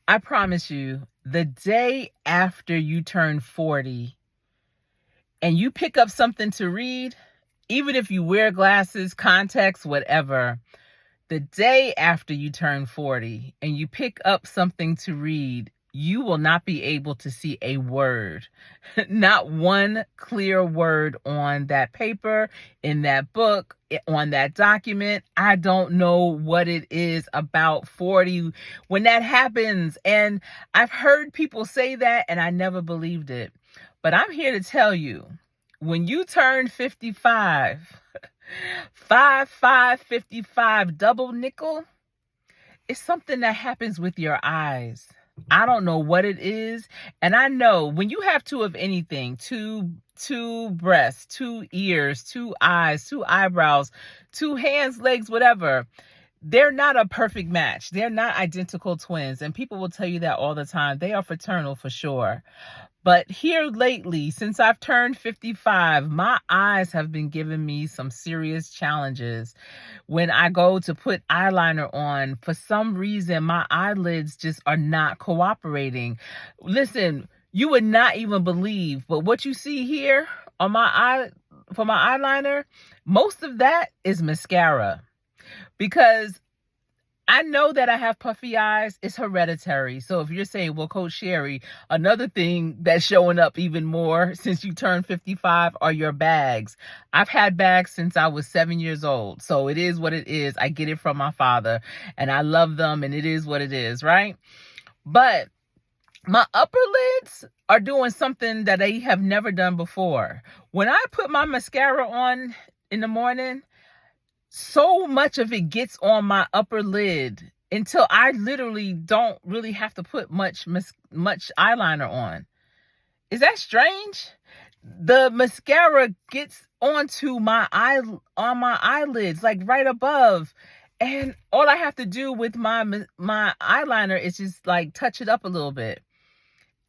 I promise you, the day after you turn 40 and you pick up something to read, even if you wear glasses, contacts, whatever, the day after you turn 40 and you pick up something to read, you will not be able to see a word, not one clear word on that paper, in that book, on that document. I don't know what it is about 40 when that happens. And I've heard people say that and I never believed it. But I'm here to tell you, when you turn 55, 5555 double nickel, it's something that happens with your eyes. I don't know what it is. And I know when you have two of anything, two breasts, two ears, two eyes, two eyebrows, two hands, legs, whatever, they're not a perfect match. They're not identical twins. And people will tell you that all the time. They are fraternal for sure. But here lately, since I've turned 55, my eyes have been giving me some serious challenges. When I go to put eyeliner on, for some reason, my eyelids just are not cooperating. Listen, you would not even believe, but what you see here on my eye, for my eyeliner, most of that is mascara. Because I know that I have puffy eyes. It's hereditary. So if you're saying, well, Coach Sherry, another thing that's showing up even more since you turned 55 are your bags. I've had bags since I was 7 years old. So it is what it is. I get it from my father and I love them and it is what it is, right? But my upper lids are doing something that they have never done before. When I put my mascara on in the morning, so much of it gets on my upper lid until I literally don't really have to put much eyeliner on. Is that strange? The mascara gets onto my eyelids, like right above. And all I have to do with my eyeliner is just like touch it up a little bit.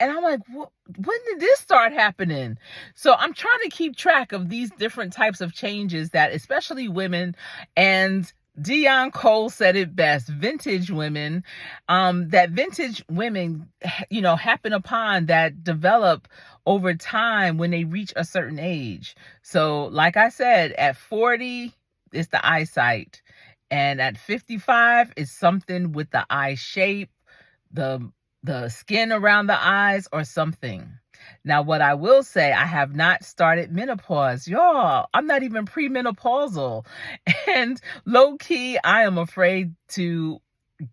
And I'm like, when did this start happening? So I'm trying to keep track of these different types of changes that especially women, and Dion Cole said it best, vintage women, that vintage women, happen upon, that develop over time when they reach a certain age. So like I said, at 40, it's the eyesight. And at 55, it's something with the eye shape, the skin around the eyes, or something. Now, what I will say, I have not started menopause. Y'all, I'm not even premenopausal. And low key, I am afraid to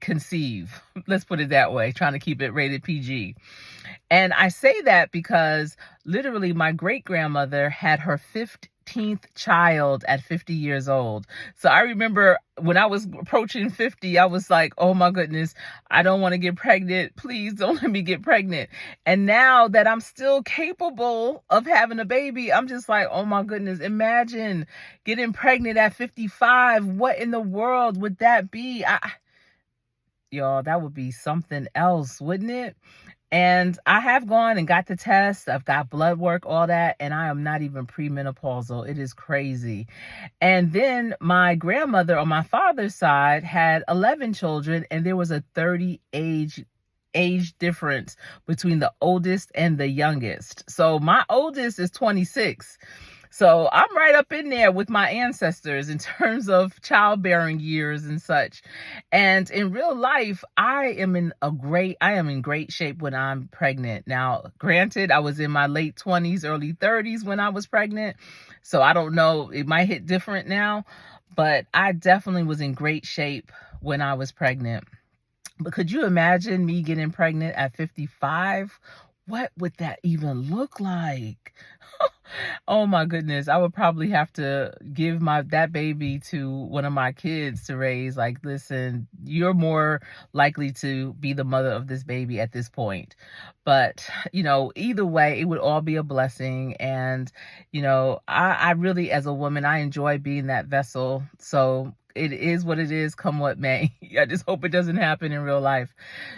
conceive. Let's put it that way, trying to keep it rated PG. And I say that because literally my great grandmother had her 15th child at 50 years old. So I remember when I was approaching 50, I was like, oh my goodness, I don't want to get pregnant. Please don't let me get pregnant. And now that I'm still capable of having a baby, I'm just like, oh my goodness, imagine getting pregnant at 55. What in the world would that be? Y'all, that would be something else, wouldn't it? And I have gone and got the test. I've got blood work, all that, and I am not even premenopausal. It is crazy. And then my grandmother on my father's side had 11 children, and there was a 30 age difference between the oldest and the youngest. So my oldest is 26. So I'm right up in there with my ancestors in terms of childbearing years and such. And in real life, I am in great shape when I'm pregnant. Now, granted, I was in my late 20s, early 30s when I was pregnant. So I don't know, it might hit different now, but I definitely was in great shape when I was pregnant. But could you imagine me getting pregnant at 55? What would that even look like? Oh my goodness. I would probably have to give that baby to one of my kids to raise. Like, listen, you're more likely to be the mother of this baby at this point. But, either way, it would all be a blessing. And, I really, as a woman, I enjoy being that vessel. So it is what it is, come what may. I just hope it doesn't happen in real life.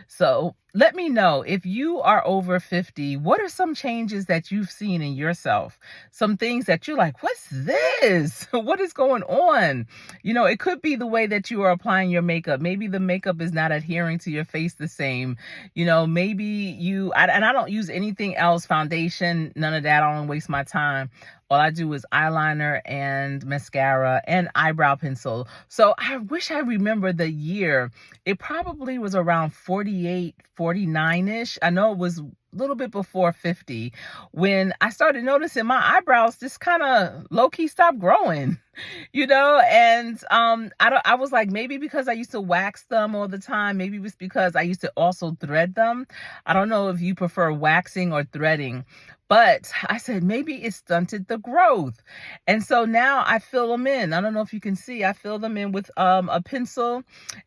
So let me know, if you are over 50, what are some changes that you've seen in yourself? Some things that you're like, what's this? What is going on? It could be the way that you are applying your makeup. Maybe the makeup is not adhering to your face the same. Maybe and I don't use anything else, foundation, none of that. I don't waste my time. All I do is eyeliner and mascara and eyebrow pencil. So I wish I remember the year. It probably was around 48, 49-ish. I know it was a little bit before 50 when I started noticing my eyebrows just kind of low-key stopped growing. And I was like, maybe because I used to wax them all the time. Maybe it was because I used to also thread them. I don't know if you prefer waxing or threading, but I said, maybe it stunted the growth. And so now I fill them in. I don't know if you can see, I fill them in with a pencil,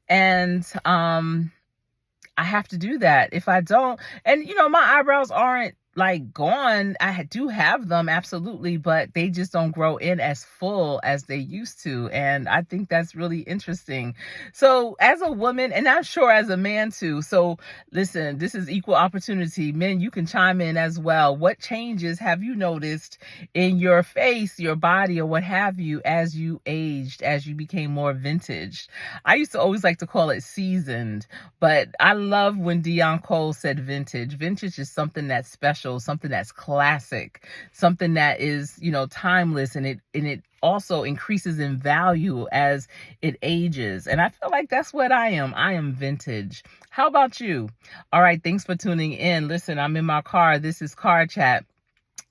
and I have to do that. If I don't, and my eyebrows aren't like gone. I do have them, absolutely, but they just don't grow in as full as they used to. And I think that's really interesting. So as a woman, and I'm sure as a man too. So listen, this is equal opportunity. Men, you can chime in as well. What changes have you noticed in your face, your body, or what have you as you aged, as you became more vintage? I used to always like to call it seasoned, but I love when Dion Cole said vintage. Vintage is something that's special, something that's classic, something that is, timeless, and it also increases in value as it ages. And I feel like that's what I am. I am vintage. How about you? All right, thanks for tuning in. Listen, I'm in my car. This is Car Chat,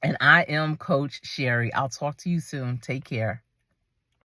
and I am Coach Sherry. I'll talk to you soon. Take care.